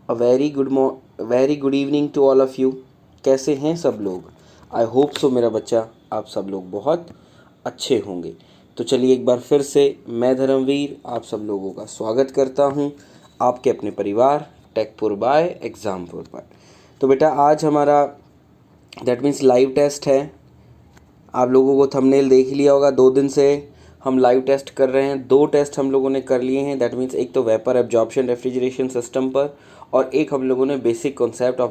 Very good evening to all of you. कैसे हैं सब लोग? आई होप सो मेरा बच्चा आप सब लोग बहुत अच्छे होंगे। तो चलिए एक बार फिर से मैं धर्मवीर आप सब लोगों का स्वागत करता हूं आपके अपने परिवार टेकपुर बाय एग्ज़ामपुर पर। तो बेटा आज हमारा दैट मीन्स लाइव टेस्ट है। आप लोगों को थंबनेल देख लिया होगा, 2 दिन से हम लाइव टेस्ट कर रहे हैं। 2 टेस्ट हम लोगों ने कर लिए हैं। दैट मीन्स एक तो वेपर एब्जॉर्प्शन रेफ्रिजरेशन सिस्टम पर और एक हम लोगों ने बेसिक कॉन्सेप्ट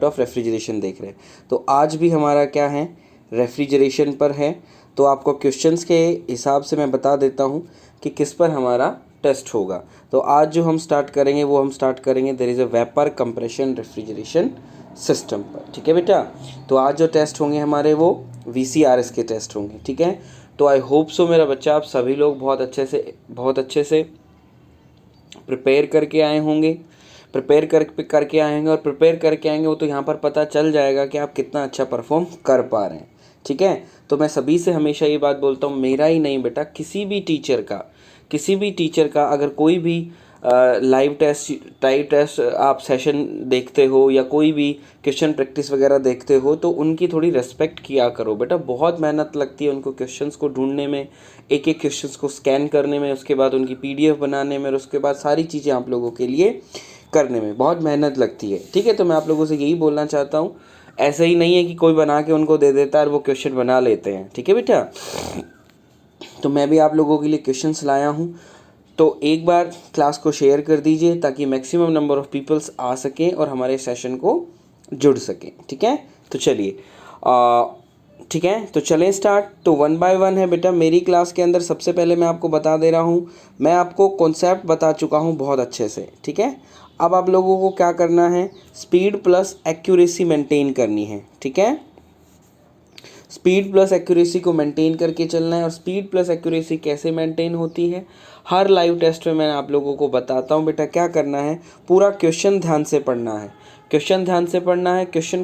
ऑफ रेफ्रिजरेशन देख रहे हैं। तो आज भी हमारा क्या है, रेफ्रिजरेशन पर है। तो आपको क्वेश्चंस के हिसाब से मैं बता देता हूँ कि किस पर हमारा टेस्ट होगा। तो आज जो हम स्टार्ट करेंगे वो हम स्टार्ट करेंगे there is a vapour compression refrigeration system पर। ठीक है बेटा। तो आज जो टेस्ट होंगे हमारे वो VCRS के टेस्ट होंगे। ठीक है। तो आई होप सो मेरा बच्चा आप सभी लोग बहुत अच्छे से प्रिपेयर करके आए होंगे। और प्रिपेयर करके आएंगे वो तो यहाँ पर पता चल जाएगा कि आप कितना अच्छा परफॉर्म कर पा रहे हैं। ठीक है। तो मैं सभी से हमेशा ये बात बोलता हूँ, मेरा ही नहीं बेटा, किसी भी टीचर का अगर कोई भी लाइव टेस्ट आप सेशन देखते हो या कोई भी क्वेश्चन प्रैक्टिस वगैरह देखते हो तो उनकी थोड़ी रेस्पेक्ट किया करो बेटा। बहुत मेहनत लगती है उनको क्वेश्चंस को ढूंढने में, एक एक क्वेश्चंस को स्कैन करने में, उसके बाद उनकी PDF बनाने में और उसके बाद सारी चीज़ें आप लोगों के लिए करने में बहुत मेहनत लगती है। ठीक है। तो मैं आप लोगों से यही बोलना चाहता हूँ, ऐसा ही नहीं है कि कोई बना के उनको दे देता है और वो क्वेश्चन बना लेते हैं। ठीक है बेटा। तो मैं भी आप लोगों के लिए क्वेश्चंस लाया हूँ। तो एक बार क्लास को शेयर कर दीजिए ताकि मैक्सिमम नंबर ऑफ़ पीपल्स आ सकें और हमारे सेशन को जुड़ सकें। ठीक है। तो चलिए ठीक है, तो चलें स्टार्ट। तो 1 बाय 1 है बेटा मेरी क्लास के अंदर। सबसे पहले मैं आपको बता दे रहा हूँ, मैं आपको कॉन्सेप्ट बता चुका हूँ बहुत अच्छे से। ठीक है। अब आप लोगों को क्या करना है, स्पीड प्लस एक्यूरेसी मेंटेन करनी है। ठीक है। स्पीड प्लस एक्यूरेसी को मेंटेन करके चलना है। और स्पीड प्लस एक्यूरेसी कैसे मेंटेन होती है, हर लाइव टेस्ट में मैं आप लोगों को बताता हूँ बेटा। क्या करना है, पूरा क्वेश्चन ध्यान से पढ़ना है। क्वेश्चन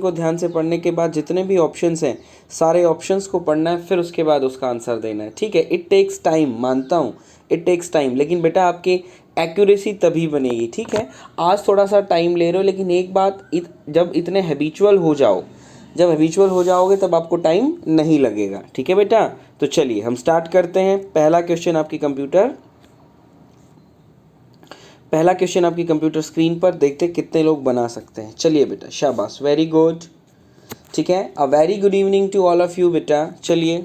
को ध्यान से पढ़ने के बाद जितने भी ऑप्शंस हैं सारे ऑप्शंस को पढ़ना है, फिर उसके बाद उसका आंसर देना है। ठीक है। इट टेक्स टाइम, मानता हूँ इट टेक्स टाइम, लेकिन बेटा आपकी एक्यूरेसी तभी बनेगी। ठीक है। आज थोड़ा सा टाइम ले रहे हो, लेकिन एक बात, जब इतने हैबिचुअल हो जाओगे तब आपको टाइम नहीं लगेगा। ठीक है बेटा। तो चलिए हम स्टार्ट करते हैं। पहला क्वेश्चन आपकी कंप्यूटर स्क्रीन पर देखते कितने लोग बना सकते हैं। चलिए बेटा, शाबाश, वेरी गुड। ठीक है। Uh very good evening to all of you बेटा। चलिए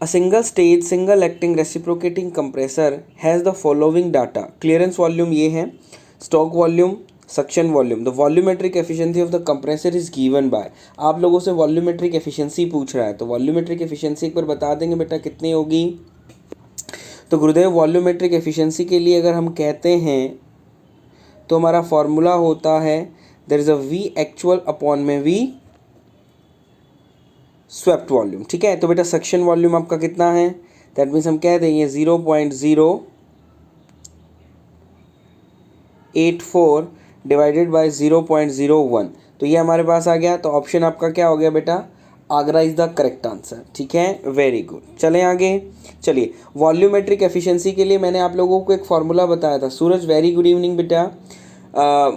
A single stage single acting reciprocating compressor has the following data. Clearance volume ये है, stock volume, suction volume. The volumetric efficiency of the compressor is given by. आप लोगों से volumetric efficiency पूछ रहा है, तो volumetric efficiency एक बार बता देंगे बेटा कितनी होगी। तो गुरुदेव वॉल्यूमेट्रिक एफिशिएंसी के लिए अगर हम कहते हैं तो हमारा फॉर्मूला होता है there is a V actual upon में V स्वेप्ट वॉल्यूम। ठीक है। तो बेटा सक्शन वॉल्यूम आपका कितना है, दैट मीन्स हम कह देंगे 0.084 डिवाइडेड बाय 0.01। तो ये हमारे पास आ गया। तो ऑप्शन आपका क्या हो गया बेटा, Agra is the correct answer. ठीक है, वेरी गुड। चलें आगे। चलिए वॉल्यूमेट्रिक एफिशिएंसी के लिए मैंने आप लोगों को एक फार्मूला बताया था। सूरज, वेरी गुड इवनिंग बेटा।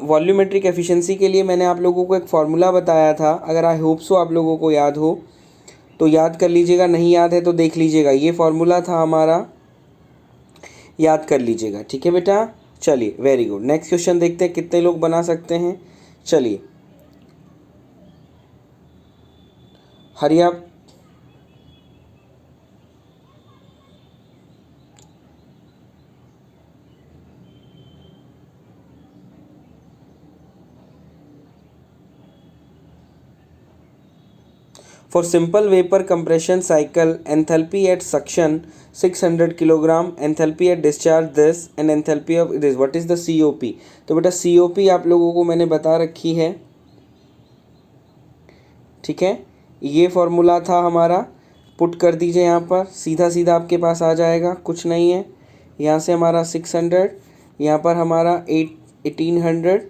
वॉल्यूमेट्रिक एफिशिएंसी के लिए मैंने आप लोगों को एक फार्मूला बताया था। अगर आई होप सो आप लोगों को याद हो तो याद कर लीजिएगा, नहीं याद है तो देख लीजिएगा। ये फार्मूला था हमारा, याद कर लीजिएगा। ठीक है बेटा। चलिए वेरी गुड। नेक्स्ट क्वेश्चन देखते हैं कितने लोग बना सकते हैं। चलिए हरी आप। For simple vapor compression cycle, enthalpy at suction 600 kilogram, enthalpy at discharge this and enthalpy of this. What is the COP? तो बेटा COP आप लोगों को मैंने बता रखी है। ठीक है। ये फॉर्मूला था हमारा, पुट कर दीजिए यहाँ पर, सीधा सीधा आपके पास आ जाएगा, कुछ नहीं है। यहाँ से हमारा 600, यहाँ पर हमारा 1800,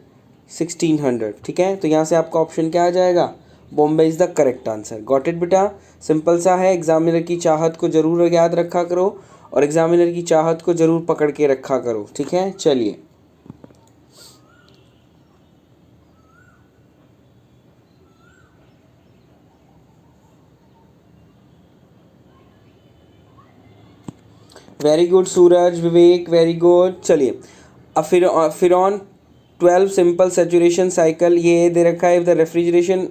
1600। ठीक है। तो यहाँ से आपका ऑप्शन क्या आ जाएगा, Bombay is the correct answer. Got it बेटा, सिंपल सा है। एग्जामिनर की चाहत को ज़रूर याद रखा करो और एग्जामिनर की चाहत को ज़रूर पकड़ के रखा करो, ठीक है। चलिए वेरी गुड सूरज, विवेक, वेरी गुड। चलिए अब फिर ऑन 12 सिंपल सेचुरेशन साइकिल ये दे रखा है। If the refrigeration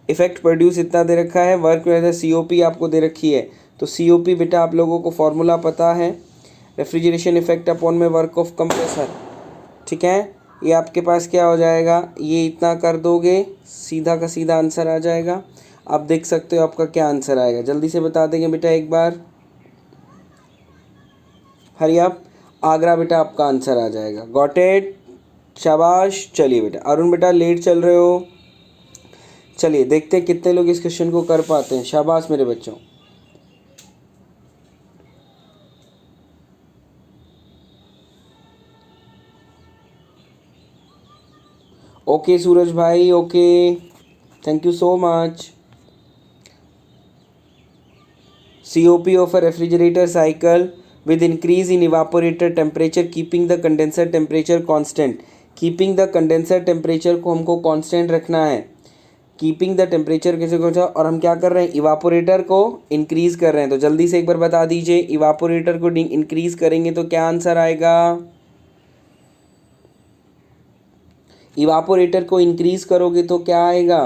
effect produce इतना दे रखा है, वर्क में COP आपको दे रखी है। तो COP बेटा आप लोगों को फॉर्मूला पता है, रेफ्रिजरेशन इफेक्ट अपॉन में वर्क ऑफ कंप्रेसर, ठीक है। ये आपके पास क्या हो जाएगा, ये इतना कर दोगे सीधा का सीधा आंसर आ जाएगा। आप देख सकते हो आपका क्या आंसर आएगा, जल्दी से बता देंगे बेटा एक बार, हरी आप। आगरा बेटा आपका आंसर आ जाएगा। गॉट इट, शाबाश। चलिए बेटा अरुण बेटा लेट चल रहे हो, चलिए देखते हैं कितने लोग इस क्वेश्चन को कर पाते हैं। शाबाश मेरे बच्चों। ओके सूरज भाई, okay, thank you so much. COP of a refrigerator cycle with increase in evaporator temperature keeping the condenser temperature constant। Keeping the condenser temperature को हमको कांस्टेंट रखना है। कीपिंग द टेम्परेचर कैसे हो जाए, और हम क्या कर रहे हैं, इवापोरेटर को इंक्रीज़ कर रहे हैं। तो जल्दी से एक बार बता दीजिए, इवापोरेटर को इंक्रीज़ करेंगे तो क्या आंसर आएगा। इवापोरेटर को इंक्रीज़ करोगे तो क्या आएगा,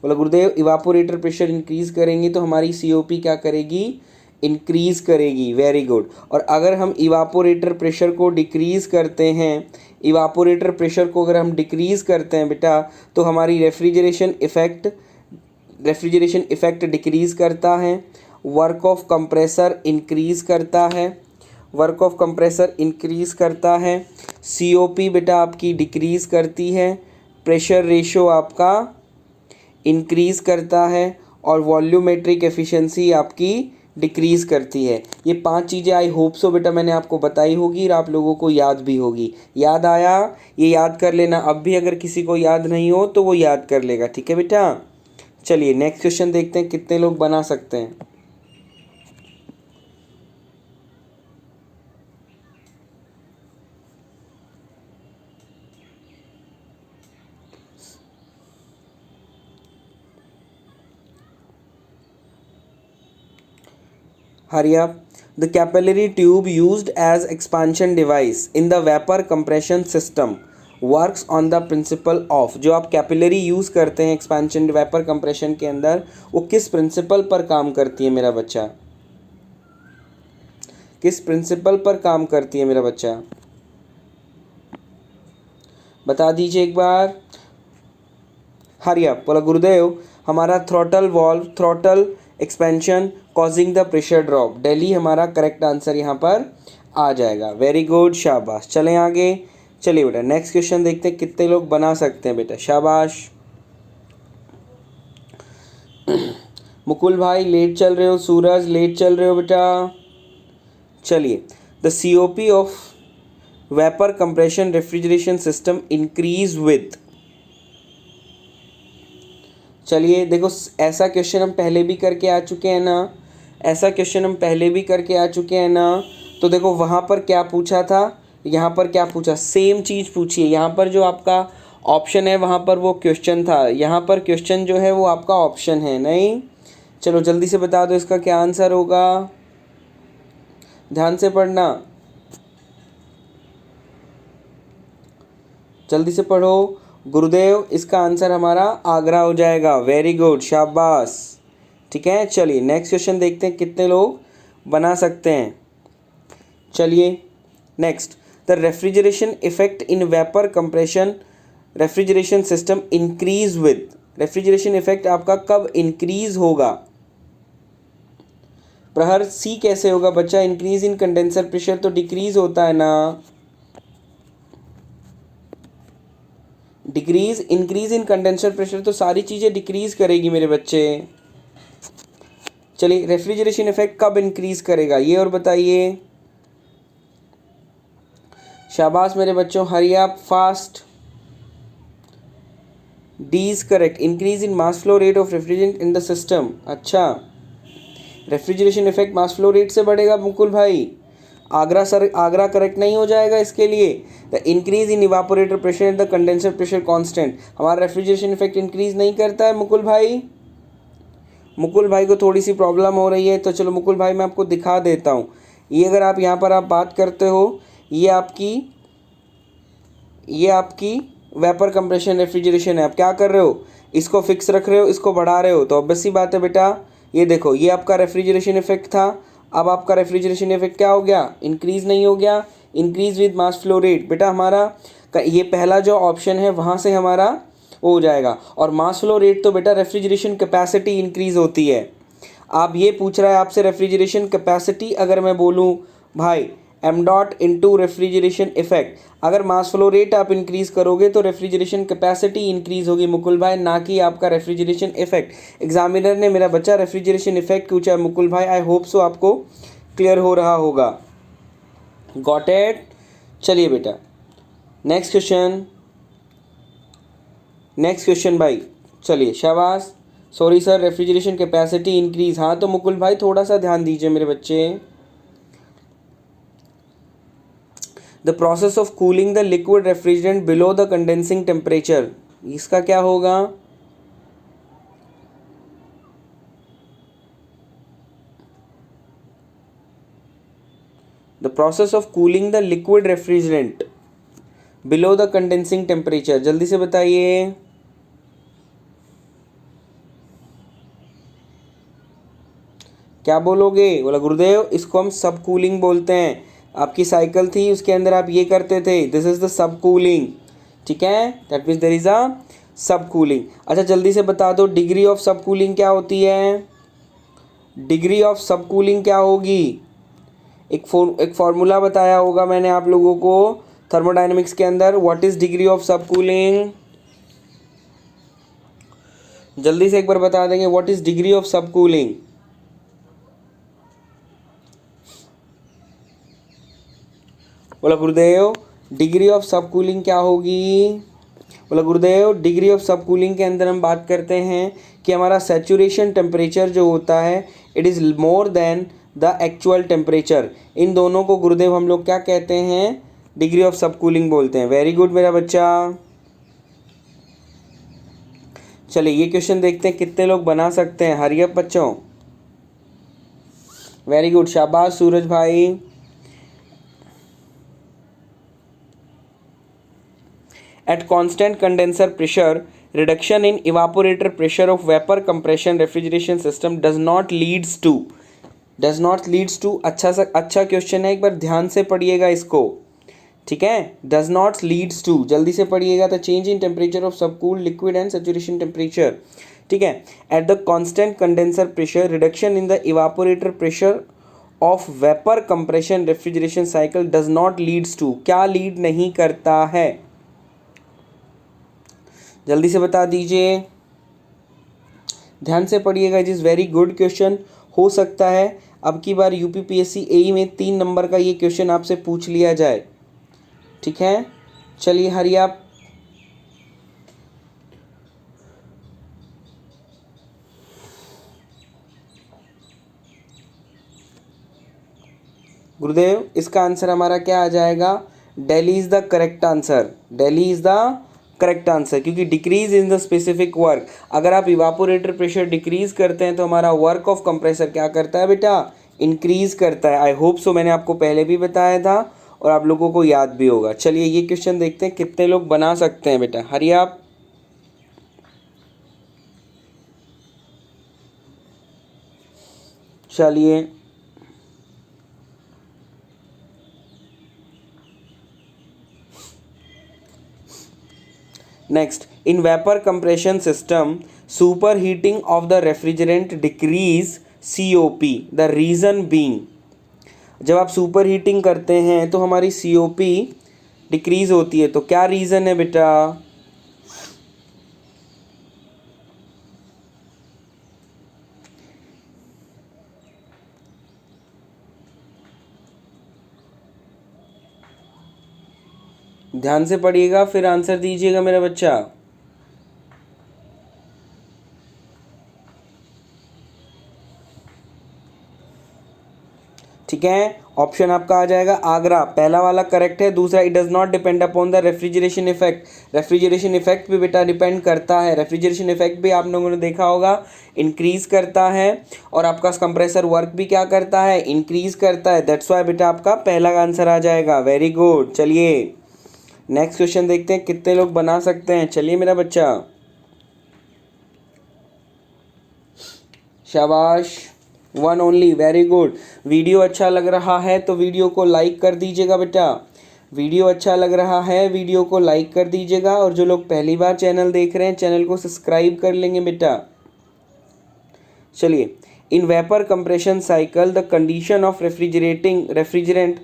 बोला गुरुदेव इवापोरेटर प्रेशर इंक्रीज़ करेंगे तो हमारी COP क्या करेगी, इंक्रीज़ करेगी। Very good. और अगर हम इवापोरेटर प्रेशर को डिक्रीज़ करते हैं, इवापोरेटर प्रेशर को अगर हम डिक्रीज़ करते हैं बेटा, तो हमारी रेफ्रिजरेशन इफ़ेक्ट डिक्रीज़ करता है, वर्क ऑफ कंप्रेसर इंक्रीज़ करता है, वर्क ऑफ कंप्रेसर इंक्रीज़ करता है, COP बेटा आपकी डिक्रीज़ करती है, प्रेशर रेशो आपका इंक्रीज़ करता है, और वॉल्यूमेट्रिक एफिशिएंसी आपकी डिक्रीज़ करती है। ये 5 चीज़ें आई होप सो बेटा मैंने आपको बताई होगी और आप लोगों को याद भी होगी। याद आया, ये याद कर लेना। अब भी अगर किसी को याद नहीं हो तो वो याद कर लेगा, ठीक है बेटा। चलिए नेक्स्ट क्वेश्चन देखते हैं कितने लोग बना सकते हैं। Hurry up. The capillary tube used as expansion device in the vapor compression system works on the principle of। जो आप कैपिलरी यूज़ करते हैं एक्सपेंशन वेपर कंप्रेशन के अंदर, वो किस प्रिंसिपल पर काम करती है मेरा बच्चा, किस प्रिंसिपल पर काम करती है मेरा बच्चा, बता दीजिए एक बार। Hurry up. बोला गुरुदेव हमारा throttle valve, throttle expansion causing the pressure drop, Delhi हमारा करेक्ट आंसर यहाँ पर आ जाएगा। वेरी गुड, शाबाश। चलें आगे। चलिए बेटा नेक्स्ट क्वेश्चन देखते हैं कितने लोग बना सकते हैं बेटा, शाबाश। मुकुल भाई लेट चल रहे हो, सूरज लेट चल रहे हो बेटा। चलिए the COP of vapour compression refrigeration system increase with. चलिए देखो ऐसा क्वेश्चन हम पहले भी करके आ चुके हैं ना, ऐसा क्वेश्चन हम पहले भी करके आ चुके हैं ना। तो देखो वहाँ पर क्या पूछा था, यहाँ पर क्या पूछा, सेम चीज़ पूछी है। यहाँ पर जो आपका ऑप्शन है वहाँ पर वो क्वेश्चन था, यहाँ पर क्वेश्चन जो है वो आपका ऑप्शन है नहीं। चलो जल्दी से बता दो इसका क्या आंसर होगा, ध्यान से पढ़ना, जल्दी से पढ़ो। गुरुदेव इसका आंसर हमारा आगरा हो जाएगा। वेरी गुड, शाबाश, ठीक है। चलिए नेक्स्ट क्वेश्चन देखते हैं कितने लोग बना सकते हैं। चलिए next, the refrigeration effect in vapour compression refrigeration system increase with. Refrigeration effect आपका कब इंक्रीज होगा, प्रहर सी कैसे होगा बच्चा, इंक्रीज इन कंडेंसर प्रेशर तो डिक्रीज होता है ना, decrease increase in condenser pressure तो सारी चीज़ें डिक्रीज करेगी मेरे बच्चे। चलिए रेफ्रिजरेशन इफेक्ट कब इंक्रीज करेगा ये और बताइए, शाबाश मेरे बच्चों, hurry up fast. D is correct, increase in mass flow rate of refrigerant in the system. अच्छा, refrigeration effect mass flow rate से बढ़ेगा मुकुल भाई। आगरा सर, आगरा करेक्ट नहीं हो जाएगा इसके लिए। The increase in evaporator pressure and the condenser pressure constant, हमारा रेफ्रिजरेशन इफेक्ट इंक्रीज नहीं करता है मुकुल भाई। मुकुल भाई को थोड़ी सी प्रॉब्लम हो रही है, तो चलो मुकुल भाई मैं आपको दिखा देता हूँ। ये अगर आप यहाँ पर आप बात करते हो, ये आपकी वेपर कंप्रेशन रेफ्रिजरेशन है। आप क्या कर रहे हो, इसको फिक्स रख रहे हो, इसको बढ़ा रहे हो, तो ऑब्वियस सी बात है बेटा। ये देखो, ये आपका रेफ्रिजरेशन इफेक्ट था। अब आपका रेफ्रिजरेशन इफेक्ट क्या हो गया, इंक्रीज नहीं हो गया, increase with mass flow rate. बेटा हमारा ये पहला जो ऑप्शन है वहाँ से हमारा हो जाएगा। और मास फ्लो रेट तो बेटा रेफ्रिजरेशन कैपेसिटी इंक्रीज होती है। आप ये पूछ रहा है आपसे रेफ्रिजरेशन कैपेसिटी, अगर मैं बोलूँ भाई M dot into refrigeration effect, अगर मास फ्लो रेट आप इंक्रीज़ करोगे तो रेफ्रिजरेशन कैपेसिटी इंक्रीज़ होगी मुकुल भाई, ना कि आपका रेफ्रिजरेशन इफेक्ट। एग्जामिनर ने मेरा बच्चा रेफ्रिजरेशन इफेक्ट पूछा है मुकुल भाई। आई होप सो आपको क्लियर हो रहा होगा। Got it. चलिए बेटा नेक्स्ट क्वेश्चन भाई, चलिए शाबाश। Sorry sir, refrigeration capacity increase, हाँ तो मुकुल भाई थोड़ा सा ध्यान दीजिए मेरे बच्चे। The process of cooling the liquid refrigerant below the condensing temperature, इसका क्या होगा। The process of cooling the liquid refrigerant below the condensing temperature, जल्दी से बताइए। क्या बोलोगे, बोला गुरुदेव इसको हम सब कूलिंग बोलते हैं। आपकी साइकिल थी उसके अंदर आप ये करते थे, this is the sub cooling. ठीक है, that means there is a sub cooling. अच्छा जल्दी से बता दो डिग्री ऑफ सब कूलिंग क्या होती है। डिग्री ऑफ सब कूलिंग क्या होगी, एक फॉर्मूला बताया होगा मैंने आप लोगों को थर्मोडायनेमिक्स के अंदर। What is degree of sub cooling, जल्दी से एक बार बता देंगे what is degree of sub cooling. बोला गुरुदेव डिग्री ऑफ सब कूलिंग क्या होगी। बोला गुरुदेव डिग्री ऑफ सब कूलिंग के अंदर हम बात करते हैं कि हमारा सैचुरेशन टेम्परेचर जो होता है it is more than the actual temperature. इन दोनों को गुरुदेव हम लोग क्या कहते हैं, डिग्री ऑफ सब कूलिंग बोलते हैं। वेरी गुड मेरा बच्चा। चलिए ये क्वेश्चन देखते हैं कितने लोग बना सकते हैं। हरी अप बच्चों, वेरी गुड, शाबाश सूरज भाई। At constant condenser pressure, reduction in evaporator pressure of vapor compression refrigeration system does not leads to अच्छा क्वेश्चन है, एक बार ध्यान से पढ़िएगा इसको। ठीक है, does not leads to, जल्दी से पढ़िएगा। तो change in temperature of subcooled liquid and saturation temperature. ठीक है, at the constant condenser pressure reduction in the evaporator pressure of vapour compression refrigeration cycle does not leads to, क्या lead नहीं करता है, जल्दी से बता दीजिए। ध्यान से पढ़िएगा, it is very good question. हो सकता है अब की बार यूपीपीएससी एई में 3 नंबर का ये क्वेश्चन आपसे पूछ लिया जाए। ठीक है, चलिए हरी आप। गुरुदेव इसका आंसर हमारा क्या आ जाएगा, Delhi is the correct answer, Delhi is the correct answer. क्योंकि decrease in the specific work, अगर आप इवापोरेटर प्रेशर डिक्रीज करते हैं तो हमारा वर्क ऑफ कंप्रेसर क्या करता है बेटा, इंक्रीज करता है। आई होप सो, मैंने आपको पहले भी बताया था और आप लोगों को याद भी होगा। चलिए ये क्वेश्चन देखते हैं कितने लोग बना सकते हैं बेटा। हरी आप। चलिए next, in vapour compression system super heating of the refrigerant decrease COP, the reason being, जब आप सुपर हीटिंग करते हैं तो हमारी COP डिक्रीज होती है, तो क्या रीज़न है बेटा। ध्यान से पढ़िएगा फिर आंसर दीजिएगा मेरा बच्चा। ठीक है, ऑप्शन आपका आ जाएगा आगरा, पहला वाला करेक्ट है। दूसरा, it does not depend upon the refrigeration effect. Refrigeration effect भी बेटा डिपेंड करता है। रेफ्रिजरेशन इफेक्ट भी आप लोगों ने देखा होगा इंक्रीज करता है, और आपका कंप्रेसर वर्क भी क्या करता है, इंक्रीज करता है। दैट्स वाई बेटा आपका पहला का आंसर आ जाएगा। Very good. चलिए नेक्स्ट क्वेश्चन देखते हैं कितने लोग बना सकते हैं। चलिए मेरा बच्चा, शाबाश, one only, very good. Video अच्छा लग रहा है तो वीडियो को लाइक कर दीजिएगा बेटा। वीडियो अच्छा लग रहा है, वीडियो को लाइक कर दीजिएगा, और जो लोग पहली बार चैनल देख रहे हैं चैनल को सब्सक्राइब कर लेंगे बेटा। चलिए, इन vapour compression cycle the condition of refrigerant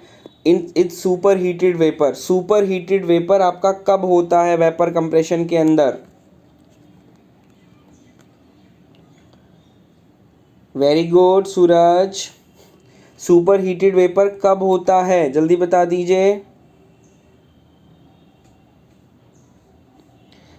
in its super heated vapour. Super heated vapour आपका कब होता है वेपर कंप्रेशन के अंदर? वेरी गुड सूरज। सुपर हीटेड वेपर कब होता है, जल्दी बता दीजिए।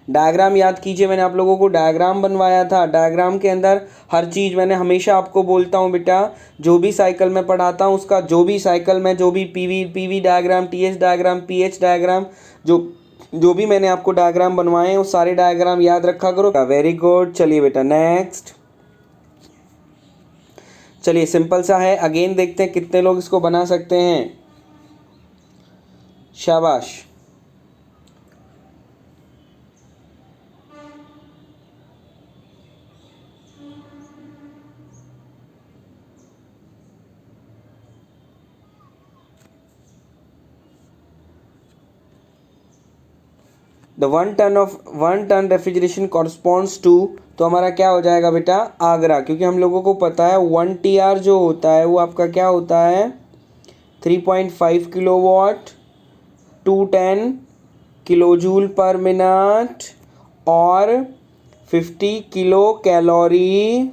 डायग्राम याद कीजिए, मैंने आप लोगों को डायग्राम बनवाया था। डायग्राम के अंदर हर चीज़, मैंने हमेशा आपको बोलता हूँ बेटा, जो भी साइकिल में पढ़ाता हूँ उसका जो भी साइकिल में जो भी PV diagram, TH diagram, PH diagram, जो भी मैंने आपको डायग्राम बनवाए हैं वो सारे डायग्राम याद रखा करो। Very good. चलिए बेटा नेक्स्ट। चलिए सिंपल सा है, अगेन देखते हैं कितने लोग इसको बना सकते हैं। शाबाश। The 1 ton refrigeration corresponds to, तो हमारा क्या हो जाएगा बेटा, आगरा, क्योंकि हम लोगों को पता है 1 TR जो होता है वो आपका क्या होता है, 3.5 किलोवाट, 210 किलोजूल पर मिनट और 50 किलो कैलोरी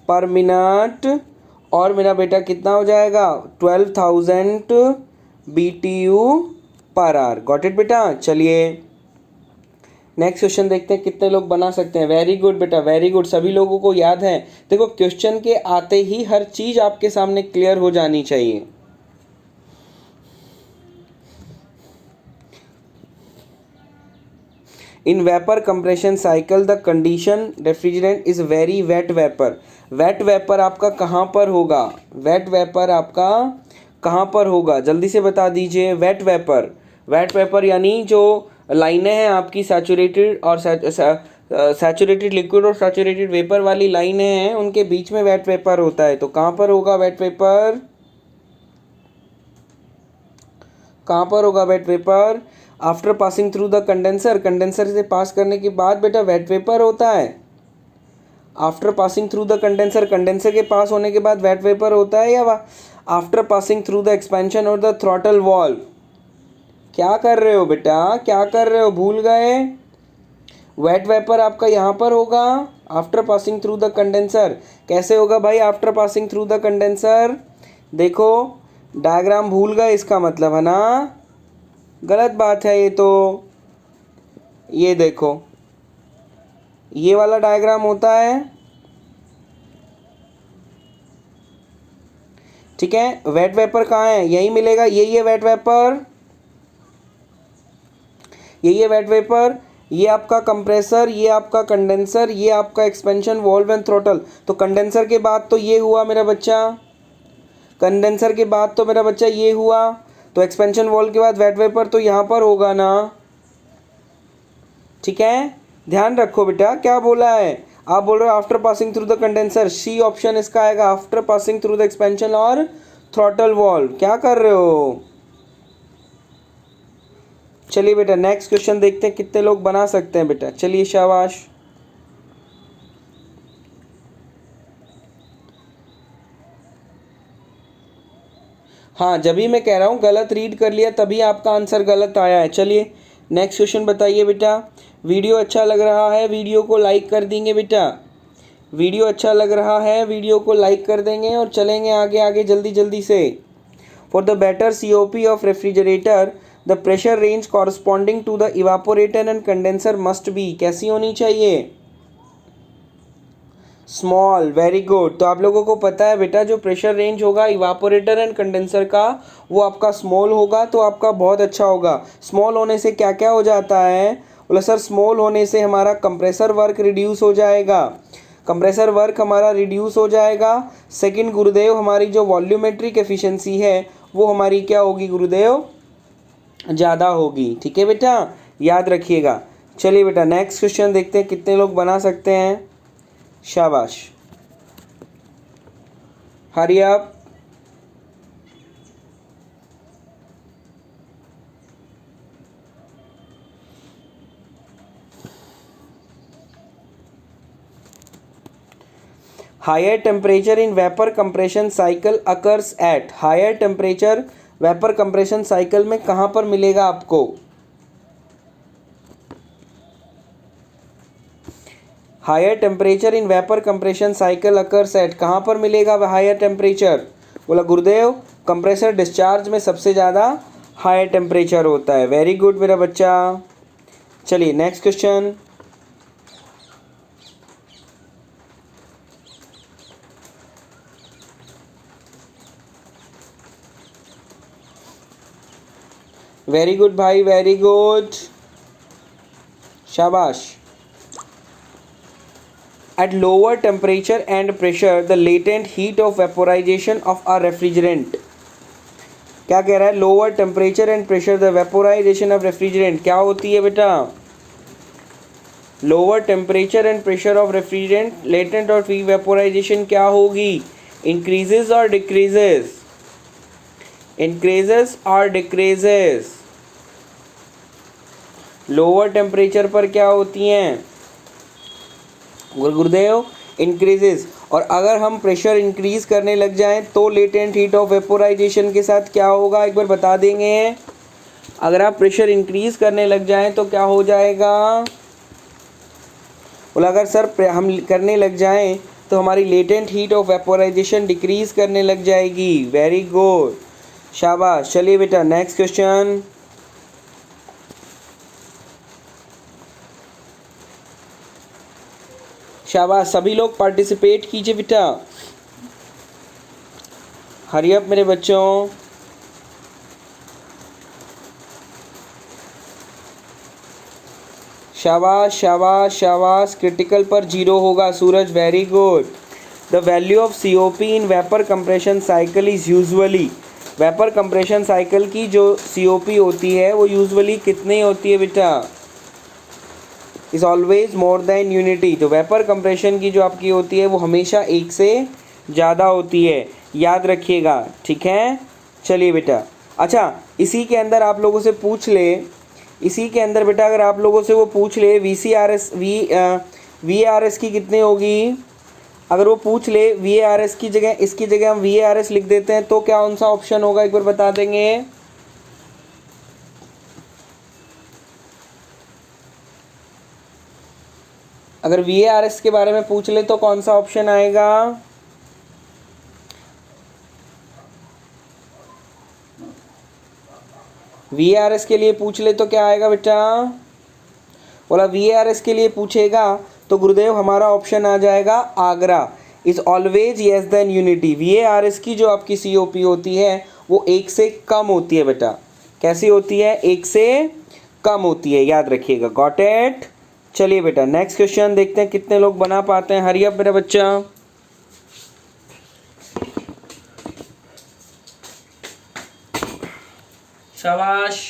पर मिनट, और मेरा बेटा कितना हो जाएगा, 12,000 BTU per hour. Got it बेटा। चलिए नेक्स्ट क्वेश्चन देखते हैं कितने लोग बना सकते हैं। वेरी गुड बेटा, वेरी गुड। सभी लोगों को याद है। देखो क्वेश्चन के आते ही हर चीज आपके सामने क्लियर हो जानी चाहिए। In vapour compression cycle the condition refrigerant is very wet vapour. Wet vapour आपका कहाँ पर होगा, वेट वेपर आपका कहाँ पर होगा, जल्दी से बता दीजिए। वेट वेपर यानी जो लाइनें हैं आपकी सैचुरेटेड और सैचुरेटेड लिक्विड और सैचुरेटेड वेपर वाली लाइनें हैं, उनके बीच में वेट वेपर होता है। तो कहाँ पर होगा वेट वेपर, कहाँ पर होगा wet vapour? After passing through the condenser, condenser से पास करने के बाद बेटा वेट वेपर होता है। After passing through the condenser, condenser के पास होने के बाद वेट वेपर होता है, या after passing through the expansion और द थ्रॉटल वॉल्व? क्या कर रहे हो बेटा, क्या कर रहे हो, भूल गए? वेट वेपर आपका यहाँ पर होगा after passing through the condenser. कैसे होगा भाई after passing through the condenser? देखो डायग्राम भूल गए, इसका मतलब है ना, गलत बात है ये तो। ये देखो ये वाला डायग्राम होता है, ठीक है। वेट वेपर कहाँ है, यही मिलेगा, यही है वेट वेपर, यही है वेट वेपर। ये आपका कंप्रेसर, ये आपका कंडेंसर, ये आपका एक्सपेंशन वॉल्व एंड थ्रॉटल। तो कंडेंसर के बाद तो ये हुआ मेरा बच्चा, कंडेंसर के बाद तो मेरा बच्चा ये हुआ, तो एक्सपेंशन वॉल्व के बाद वेट वेपर तो यहाँ पर होगा ना, ठीक है। ध्यान रखो बेटा क्या बोला है, आप बोल रहे हो after passing through the condenser, C option इसका आएगा, after passing through the expansion और थ्रॉटल वॉल्व। क्या कर रहे हो? चलिए बेटा नेक्स्ट क्वेश्चन देखते हैं कितने लोग बना सकते हैं बेटा। चलिए शाबाश। हाँ जब भी मैं कह रहा हूँ गलत रीड कर लिया तभी आपका आंसर गलत आया है। चलिए नेक्स्ट क्वेश्चन बताइए बेटा। वीडियो अच्छा लग रहा है, वीडियो को लाइक कर देंगे बेटा। वीडियो अच्छा लग रहा है, वीडियो को लाइक कर देंगे और चलेंगे आगे आगे जल्दी जल्दी से। For the better COP of refrigerator the pressure range corresponding to the evaporator and condenser must be, कैसी होनी चाहिए? Small, very good. तो आप लोगों को पता है बेटा जो प्रेशर रेंज होगा इवापोरेटर एंड कंडेंसर का वो आपका स्मॉल होगा, तो आपका बहुत अच्छा होगा। स्मॉल होने से क्या क्या हो जाता है? बोला सर स्मॉल होने से हमारा कंप्रेसर वर्क रिड्यूस हो जाएगा, कंप्रेसर वर्क हमारा रिड्यूस हो जाएगा। सेकंड गुरुदेव, हमारी जो वॉल्यूमेट्रिक एफिशिएंसी है वो हमारी क्या होगी गुरुदेव? ज़्यादा होगी। ठीक है बेटा, याद रखिएगा। चलिए बेटा नेक्स्ट क्वेश्चन देखते हैं कितने लोग बना सकते हैं। शाबाश, hurry up. Higher temperature in vapour compression cycle occurs at, higher temperature vapour compression cycle में कहाँ पर मिलेगा आपको? Higher temperature in vapour compression cycle occurs at, कहाँ पर मिलेगा हायर टेम्परेचर? बोला गुरुदेव कंप्रेसर डिस्चार्ज में सबसे ज़्यादा हायर टेम्परेचर होता है। वेरी गुड मेरा बच्चा। चलिए नेक्स्ट क्वेश्चन। वेरी गुड भाई, वेरी गुड, शाबाश। At lower temperature and pressure, the latent heat of vaporization of a refrigerant, क्या कह रहा है? Lower temperature and pressure the vaporisation of refrigerant क्या होती है बेटा? Lower temperature and pressure of refrigerant latent और फ्री वेपोराइजेशन क्या होगी? इंक्रीजेस और डिक्रीजेस? इंक्रीजेस और डिक्रीजेस। लोअर टेम्परेचर पर क्या होती हैं गुरुदेव? इंक्रीजेस। और अगर हम प्रेशर इंक्रीज करने लग जाएं तो लेटेंट हीट ऑफ वेपोराइजेशन के साथ क्या होगा एक बार बता देंगे? अगर आप प्रेशर इंक्रीज करने लग जाएं तो क्या हो जाएगा? बोला अगर सर हम करने लग जाएं तो हमारी latent heat of vaporisation decrease करने लग जाएगी। वेरी गुड, शाबाश। चलिए बेटा नेक्स्ट क्वेश्चन। शाबाश, सभी लोग पार्टिसिपेट कीजिए बेटा। हरी अप मेरे बच्चों। शाबाश शाबाश शाबाश। क्रिटिकल पर 0 होगा Suraj, very good. The value of COP in vapour compression cycle is usually, vapour compression cycle की जो COP होती है वो यूजुअली कितनी होती है बेटा? Is always more than unity. तो वेपर कंप्रेशन की जो आपकी होती है वो हमेशा एक से ज़्यादा होती है, याद रखिएगा। ठीक है, चलिए बेटा। अच्छा, इसी के अंदर आप लोगों से पूछ ले, इसी के अंदर बेटा अगर आप लोगों से वो पूछ ले VARS की कितनी होगी? अगर वो पूछ ले VARS की जगह, इसकी जगह हम VARS लिख देते हैं तो क्या कौन सा ऑप्शन होगा एक बार बता देंगे? अगर VARS के बारे में पूछ ले तो कौन सा ऑप्शन आएगा? VARS के लिए पूछ ले तो क्या आएगा बेटा? बोला VARS के लिए पूछेगा तो गुरुदेव हमारा ऑप्शन आ जाएगा Agra. Is always yes than unity. VARS की जो आपकी COP होती है वो एक से कम होती है बेटा। कैसी होती है? एक से कम होती है, याद रखिएगा। Got it? चलिए बेटा नेक्स्ट क्वेश्चन देखते हैं कितने लोग बना पाते हैं। हरी अप मेरा बच्चा। शाबाश,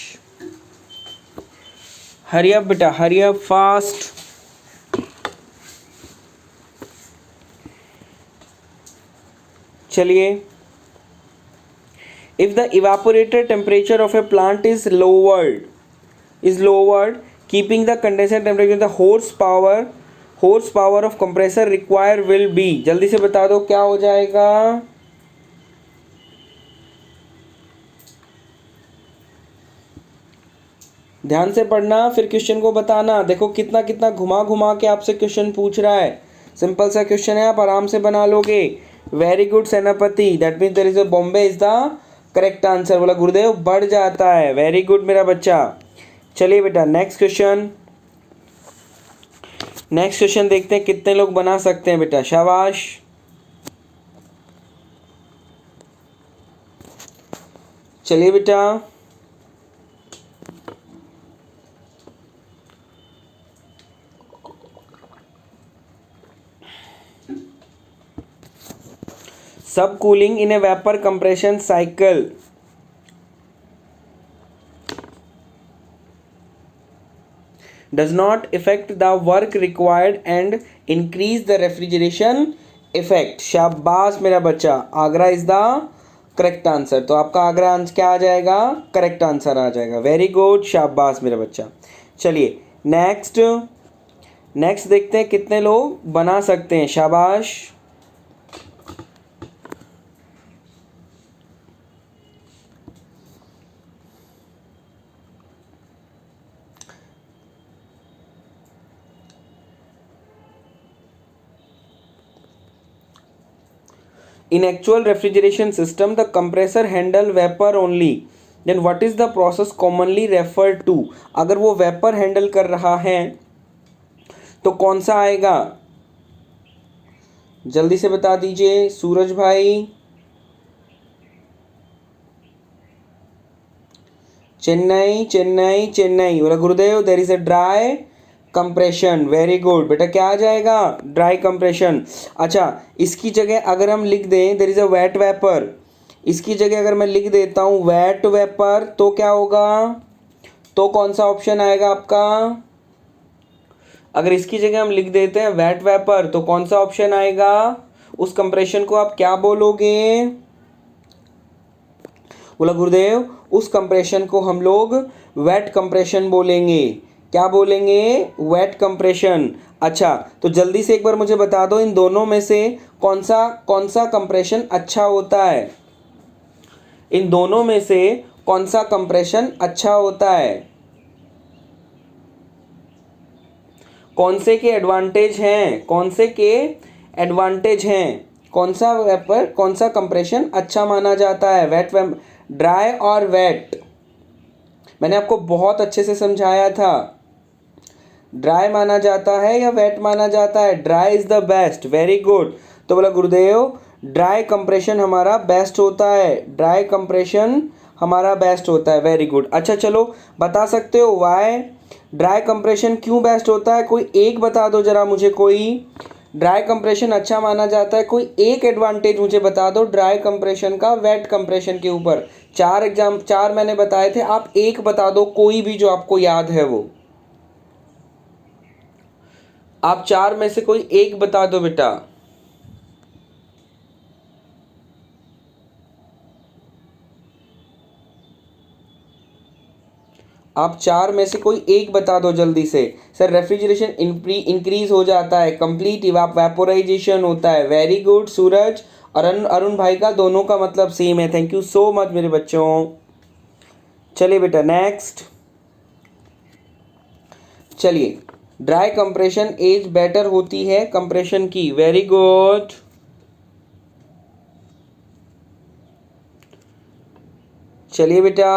हरी अप बेटा, हरी अप फास्ट। चलिए, if the evaporator temperature of A plant is lowered keeping the condenser temperature, the horsepower of compressor required will be, जल्दी से बता दो क्या हो जाएगा? ध्यान से पढ़ना फिर क्वेश्चन को बताना। देखो कितना कितना घुमा घुमा के आपसे क्वेश्चन पूछ रहा है। सिंपल सा क्वेश्चन है, आप आराम से बना लोगे। Very good Senapati, that means there is a Bombay is the correct answer. बोला गुरुदेव बढ़ जाता है। वेरी गुड मेरा बच्चा। चलिए बेटा नेक्स्ट क्वेश्चन। नेक्स्ट क्वेश्चन देखते हैं कितने लोग बना सकते हैं बेटा, शाबाश। चलिए बेटा, सब cooling in A vapour compression cycle does not affect the work required and increase the refrigeration effect। शाबाश मेरा बच्चा, Agra is the correct answer. तो आपका आगरा आंसर क्या आ जाएगा, करेक्ट आंसर आ जाएगा। वेरी गुड, शाबाश मेरा बच्चा। चलिए नेक्स्ट, नेक्स्ट देखते हैं कितने लोग बना सकते हैं, शाबाश। In actual refrigeration system, the compressor handle vapor only. Then what is the process commonly referred to? अगर वो vapor handle कर रहा है तो कौन सा आएगा, जल्दी से बता दीजिए सूरज भाई। चेन्नई चेन्नई चेन्नई बोला Gurudev, there is a dry compression. Very good बेटा, क्या आ जाएगा, ड्राई कंप्रेशन। अच्छा, इसकी जगह अगर हम लिख दें there is a wet vapour, इसकी जगह अगर मैं लिख देता हूँ वेट वेपर, तो क्या होगा, तो कौन सा ऑप्शन आएगा आपका। अगर इसकी जगह हम लिख देते हैं वेट वेपर तो कौन सा ऑप्शन आएगा, उस कंप्रेशन को आप क्या बोलोगे। बोला गुरुदेव, उस कंप्रेशन को हम लोग वेट कंप्रेशन बोलेंगे। क्या बोलेंगे, वेट कंप्रेशन। अच्छा, तो जल्दी से एक बार मुझे बता दो इन दोनों में से कौन सा कंप्रेशन अच्छा होता है, इन दोनों में से कौन सा कंप्रेशन अच्छा होता है, कौन से के एडवांटेज हैं, कौन से के एडवांटेज हैं, कौन सा वेपर, कौन सा कंप्रेशन अच्छा माना जाता है, वेट ड्राई और वेट। मैंने आपको बहुत अच्छे से समझाया था, ड्राई माना जाता है या वेट माना जाता है, dry is the best. Very good, तो बोला गुरुदेव ड्राई कंप्रेशन हमारा बेस्ट होता है, ड्राई कंप्रेशन हमारा बेस्ट होता है। Very good. अच्छा चलो, बता सकते हो वाई ड्राई कंप्रेशन क्यों बेस्ट होता है, कोई एक बता दो जरा मुझे, कोई ड्राई कंप्रेशन अच्छा माना जाता है, कोई एक एडवांटेज मुझे बता दो ड्राई कंप्रेशन का वेट कंप्रेशन के ऊपर। चार मैंने बताए थे, आप एक बता दो कोई भी जो आपको याद है वो, आप चार में से कोई एक बता दो बेटा। आप चार में से कोई एक बता दो जल्दी से। सर रेफ्रिजरेशन इंक्रीज हो जाता है, कंप्लीट वेपोराइजेशन होता है। वेरी गुड सूरज, और अरुण भाई का दोनों का मतलब सेम है। थैंक यू सो मच मेरे बच्चों। चलिए बेटा नेक्स्ट, चलिए ड्राई कंप्रेशन एज बेटर होती है कंप्रेशन की। वेरी गुड, चलिए बेटा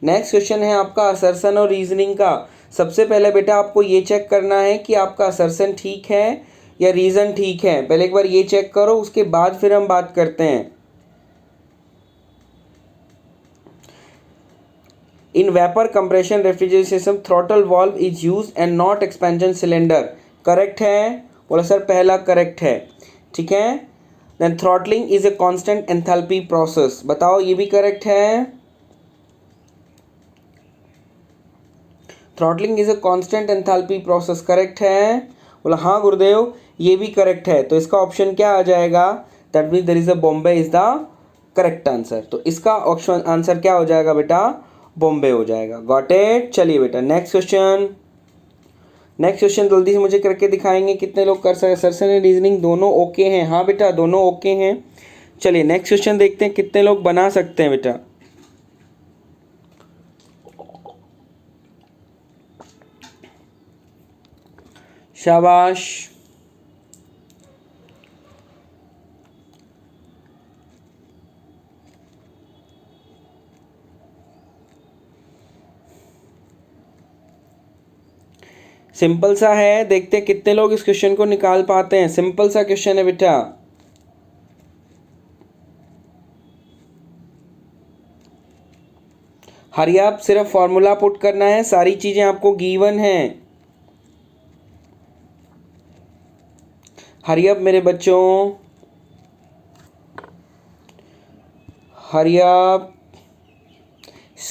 नेक्स्ट क्वेश्चन है आपका असर्सन और रीजनिंग का। सबसे पहले बेटा आपको ये चेक करना है कि आपका असर्सन ठीक है या रीजन ठीक है, पहले एक बार ये चेक करो, उसके बाद फिर हम बात करते हैं। In vapour compression refrigeration system throttle valve is use and not expansion cylinder. Correct है, बोला सर पहला करेक्ट है, ठीक है। Then throttling is a constant enthalpy process, बताओ ये भी करेक्ट है। Throttling is a constant enthalpy process, correct है। बोला हाँ गुरुदेव ये भी करेक्ट है, तो इसका ऑप्शन क्या आ जाएगा, that means there is a Bombay is the correct answer. तो इसका ऑप्शन आंसर क्या हो जाएगा बेटा, बॉम्बे हो जाएगा। Got it. चलिए बेटा नेक्स्ट क्वेश्चन, नेक्स्ट क्वेश्चन जल्दी से मुझे करके दिखाएंगे कितने लोग कर सकते। सरसन एंड रीजनिंग दोनों ओके हैं, हाँ बेटा दोनों ओके हैं। चलिए नेक्स्ट क्वेश्चन देखते हैं कितने लोग बना सकते हैं बेटा। शाबाश, सिंपल सा है, देखते हैं कितने लोग इस क्वेश्चन को निकाल पाते हैं। सिंपल सा क्वेश्चन है बेटा। हरी आप सिर्फ फॉर्मूला पुट करना है, सारी चीजें आपको गिवन हैं। हरी अप मेरे बच्चों, हरी अप,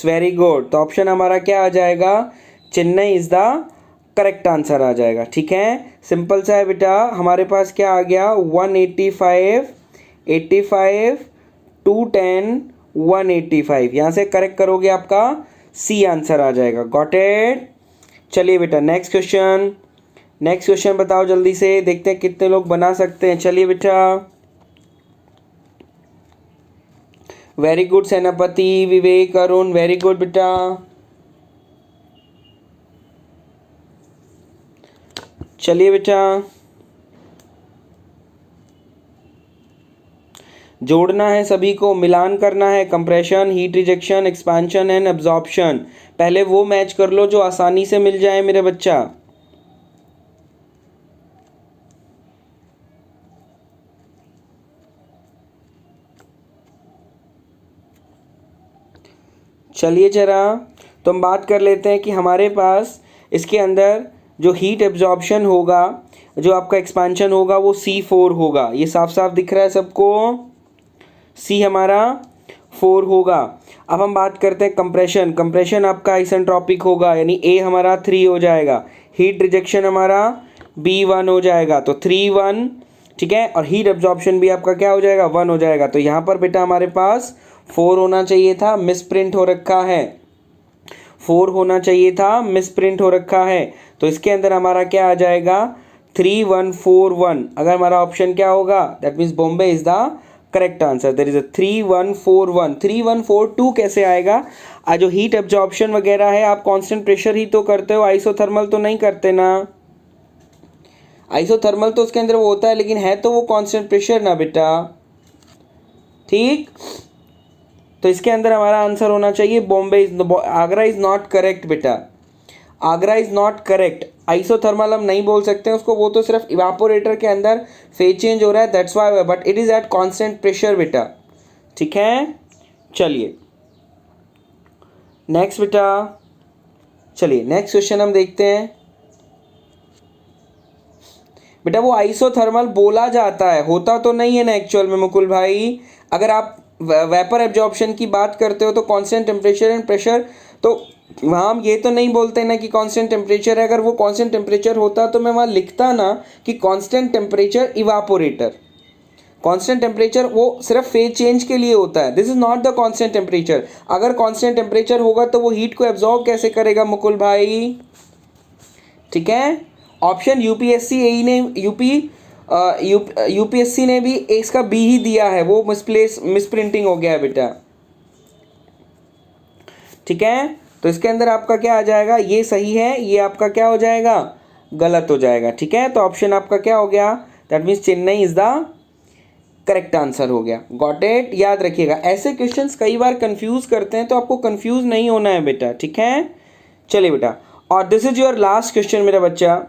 वेरी गुड। तो ऑप्शन हमारा क्या आ जाएगा, Chennai is the correct answer आ जाएगा। ठीक है, सिंपल सा है बेटा। हमारे पास क्या आ गया, 185, 85, 210, 185। यहाँ से करेक्ट करोगे आपका सी आंसर आ जाएगा। Got it. चलिए बेटा नेक्स्ट क्वेश्चन, नेक्स्ट क्वेश्चन बताओ जल्दी से, देखते हैं कितने लोग बना सकते हैं। चलिए बेटा, वेरी गुड सेनापति, विवेक, अरुण, वेरी गुड बेटा। चलिए बेटा, जोड़ना है सभी को, मिलान करना है, compression, heat rejection, expansion and absorption. पहले वो मैच कर लो जो आसानी से मिल जाए मेरे बच्चा। चलिए जरा, तो हम बात कर लेते हैं कि हमारे पास इसके अंदर जो हीट एब्जॉर्प्शन होगा, जो आपका एक्सपांशन होगा वो C4 होगा। ये साफ साफ दिख रहा है सबको, C हमारा 4 होगा। अब हम बात करते हैं कंप्रेशन। कंप्रेशन आपका आइसेंट्रोपिक होगा, यानी A हमारा 3 हो जाएगा। हीट रिजेक्शन हमारा B1 हो जाएगा, तो 3 1। ठीक है, और हीट एब्जॉर्प्शन भी आपका क्या हो जाएगा, 1 हो जाएगा। तो यहाँ पर बेटा हमारे पास 4 होना चाहिए था, मिस प्रिंट हो रखा है। 4 होना चाहिए था, मिस प्रिंट हो रखा है। तो इसके अंदर हमारा क्या आ जाएगा, 3 1 4 1। अगर हमारा ऑप्शन क्या होगा, that means Bombay is the correct answer. There is a 3 1 4 1। 3 1 4 2 कैसे आएगा, जो हीट एब्जॉर्प्शन वगैरह है आप कांस्टेंट प्रेशर ही तो करते हो, आइसोथर्मल तो नहीं करते ना। आइसोथर्मल तो उसके अंदर वो होता है, लेकिन है तो वो कांस्टेंट प्रेशर ना बेटा। ठीक, तो इसके अंदर हमारा आंसर होना चाहिए Bombay is, Agra is not correct बेटा। Agra is not correct. Isothermal हम नहीं बोल सकते उसको, वो तो सिर्फ इवापोरेटर के अंदर फेज चेंज हो रहा है, that's why, but it is at constant pressure बेटा। ठीक है, चलिए नेक्स्ट बेटा, चलिए नेक्स्ट क्वेश्चन हम देखते हैं। बेटा वो आइसोथर्मल बोला जाता है, होता तो नहीं है ना एक्चुअल में मुकुल भाई। अगर आप वेपर एब्जॉर्प्शन की बात करते हो तो कांस्टेंट टेम्परेचर एंड प्रेशर, तो वहाँ हम ये तो नहीं बोलते ना कि कांस्टेंट टेम्परेचर है। अगर वो कांस्टेंट टेम्परेचर होता तो मैं वहाँ लिखता ना कि constant temperature evaporator. Constant temperature वो सिर्फ फेज चेंज के लिए होता है, this is not the constant temperature. अगर कांस्टेंट टेम्परेचर होगा तो वो हीट को एब्जॉर्ब कैसे करेगा मुकुल भाई। ठीक है, ऑप्शन यूपीएससी एई ने यूपीएससी ने भी इसका बी ही दिया है, वो मिसप्रिंटिंग हो गया है बेटा। ठीक है, तो इसके अंदर आपका क्या आ जाएगा, ये सही है, ये आपका क्या हो जाएगा, गलत हो जाएगा। ठीक है, तो ऑप्शन आपका क्या हो गया, that means Chennai is the correct answer हो गया। Got it. याद रखिएगा ऐसे क्वेश्चंस कई बार कंफ्यूज करते हैं, तो आपको कंफ्यूज नहीं होना है बेटा। ठीक है, चलिए बेटा, और this is your last question मेरा बच्चा।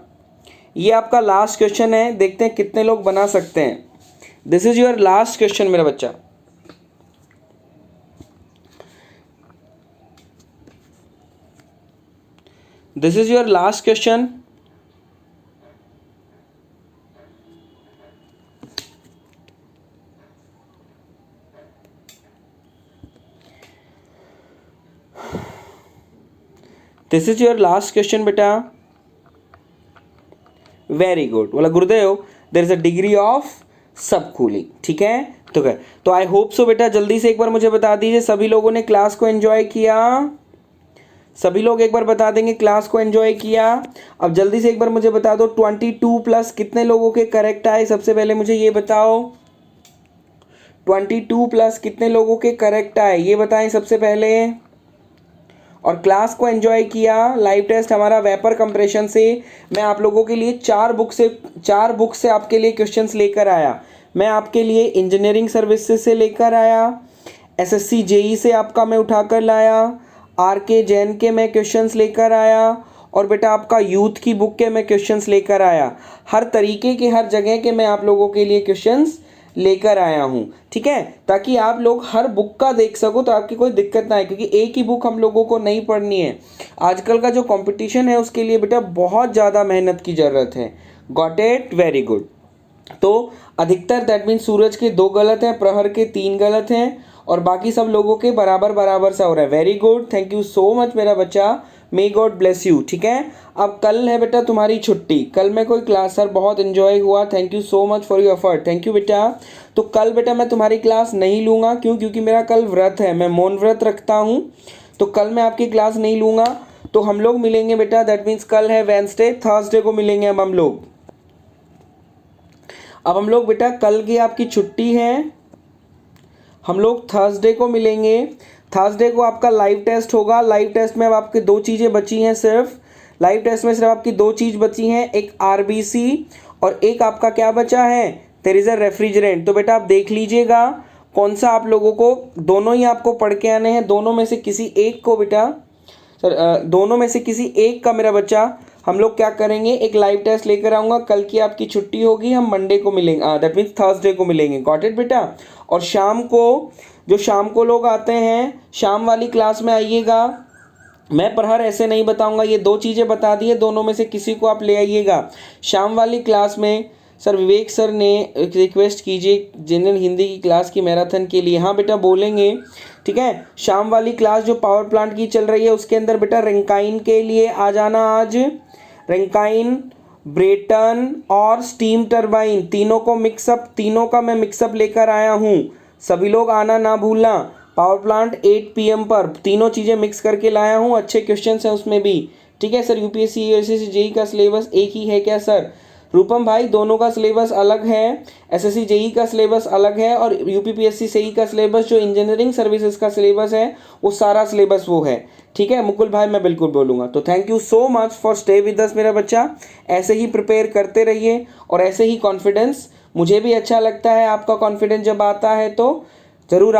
ये आपका लास्ट क्वेश्चन है, देखते हैं कितने लोग बना सकते हैं। This is your last question मेरा बच्चा। This is your last question. This is your last question बेटा। वेरी गुड, बोला Gurudev there is a degree of sub cooling. ठीक है, तो आई होप सो बेटा, जल्दी से एक बार मुझे बता दीजिए सभी लोगों ने क्लास को एंजॉय किया। सभी लोग एक बार बता देंगे क्लास को एंजॉय किया। अब जल्दी से एक बार मुझे बता दो 22+ कितने लोगों के करेक्ट आए, सबसे पहले मुझे ये बताओ। 22+ कितने लोगों के करेक्ट आए ये बताएं सबसे पहले। और क्लास को एंजॉय किया। लाइव टेस्ट हमारा वेपर कंप्रेशन से, मैं आप लोगों के लिए 4 बुक से आपके लिए क्वेश्चंस लेकर आया। मैं आपके लिए इंजीनियरिंग सर्विसेज से लेकर आया, एसएससी जेई से आपका मैं उठाकर लाया, आरके जैन के मैं क्वेश्चंस लेकर आया, और बेटा आपका यूथ की बुक के मैं क्वेश्चंस लेकर आया, हर तरीके के हर जगह के मैं आप लोगों के लिए क्वेश्चंस लेकर आया हूँ, ठीक है, ताकि आप लोग हर बुक का देख सको तो आपकी कोई दिक्कत ना आए, क्योंकि एक ही बुक हम लोगों को नहीं पढ़नी है। आजकल का जो कंपटीशन है उसके लिए बेटा बहुत ज़्यादा मेहनत की ज़रूरत है। Got it, very good. तो अधिकतर दैट मीन्स सूरज के 2 गलत हैं, प्रहर के 3 गलत हैं और बाकी सब लोगों के बराबर बराबर सा हो रहा है। Very good, thank you so much मेरा बच्चा, मे गॉड ब्लेस यू, ठीक है। अब कल है बेटा तुम्हारी छुट्टी, कल में कोई क्लास सर बहुत इन्जॉय हुआ, thank you so much for your effort, thank you बेटा। तो कल बेटा मैं तुम्हारी क्लास नहीं लूँगा, क्यों? क्योंकि मेरा कल व्रत है, मैं मौन व्रत रखता हूँ, तो कल मैं आपकी क्लास नहीं लूँगा। तो हम लोग मिलेंगे बेटा, दैट मीन्स कल है वेंसडे, थर्सडे को मिलेंगे अब हम लोग। अब हम लोग बेटा कल की आपकी छुट्टी है, हम लोग थर्सडे को मिलेंगे। थर्सडे को आपका लाइव टेस्ट होगा। लाइव टेस्ट में अब आपकी 2 चीज़ें बची हैं, सिर्फ लाइव टेस्ट में सिर्फ आपकी 2 चीज़ बची हैं, एक आरबीसी और एक आपका क्या बचा है, देयर इज़ अ रेफ्रिजरेंट। तो बेटा आप देख लीजिएगा कौन सा आप लोगों को, दोनों ही आपको पढ़ के आने हैं, दोनों में से किसी एक को बेटा दोनों में से किसी एक का मेरा बच्चा हम लोग क्या करेंगे, एक लाइव टेस्ट लेकर आऊँगा। कल की आपकी छुट्टी होगी, हम मंडे को मिलेंगे, दैट मीन्स थर्सडे को मिलेंगे। गॉट इट बेटा। और शाम को जो शाम को लोग आते हैं, शाम वाली क्लास में आइएगा। मैं प्रहर ऐसे नहीं बताऊंगा, ये 2 चीज़ें बता दिए, दोनों में से किसी को आप ले आइएगा शाम वाली क्लास में। सर विवेक सर ने रिक्वेस्ट कीजिए जनरल हिंदी की क्लास की मैराथन के लिए। हाँ बेटा बोलेंगे, ठीक है। शाम वाली क्लास जो पावर प्लांट की चल रही है उसके अंदर बेटा रैंकाइन के लिए आ जाना आज। रैंकाइन, ब्रेटन और स्टीम टरबाइन तीनों को मिक्सअप, तीनों का मैं मिक्सअप लेकर आया हूँ, सभी लोग आना ना भूलना। पावर प्लांट 8 PM पर तीनों चीज़ें मिक्स करके लाया हूँ, अच्छे क्वेश्चंस हैं उसमें भी, ठीक है। सर यूपीएससी यूएसएससी जेई का सिलेबस एक ही है क्या सर? रूपम भाई दोनों का सिलेबस अलग है, एसएससी जेई का सिलेबस अलग है और यूपीपीएससी सेई का सिलेबस जो इंजीनियरिंग सर्विसेज का सिलेबस है वो सारा सिलेबस वो है, ठीक है। मुकुल भाई मैं बिल्कुल बोलूँगा। तो thank you so much for stay with us मेरा बच्चा, ऐसे ही प्रिपेयर करते रहिए और ऐसे ही कॉन्फिडेंस, मुझे भी अच्छा लगता है आपका कॉन्फिडेंस जब आता है, तो ज़रूर आप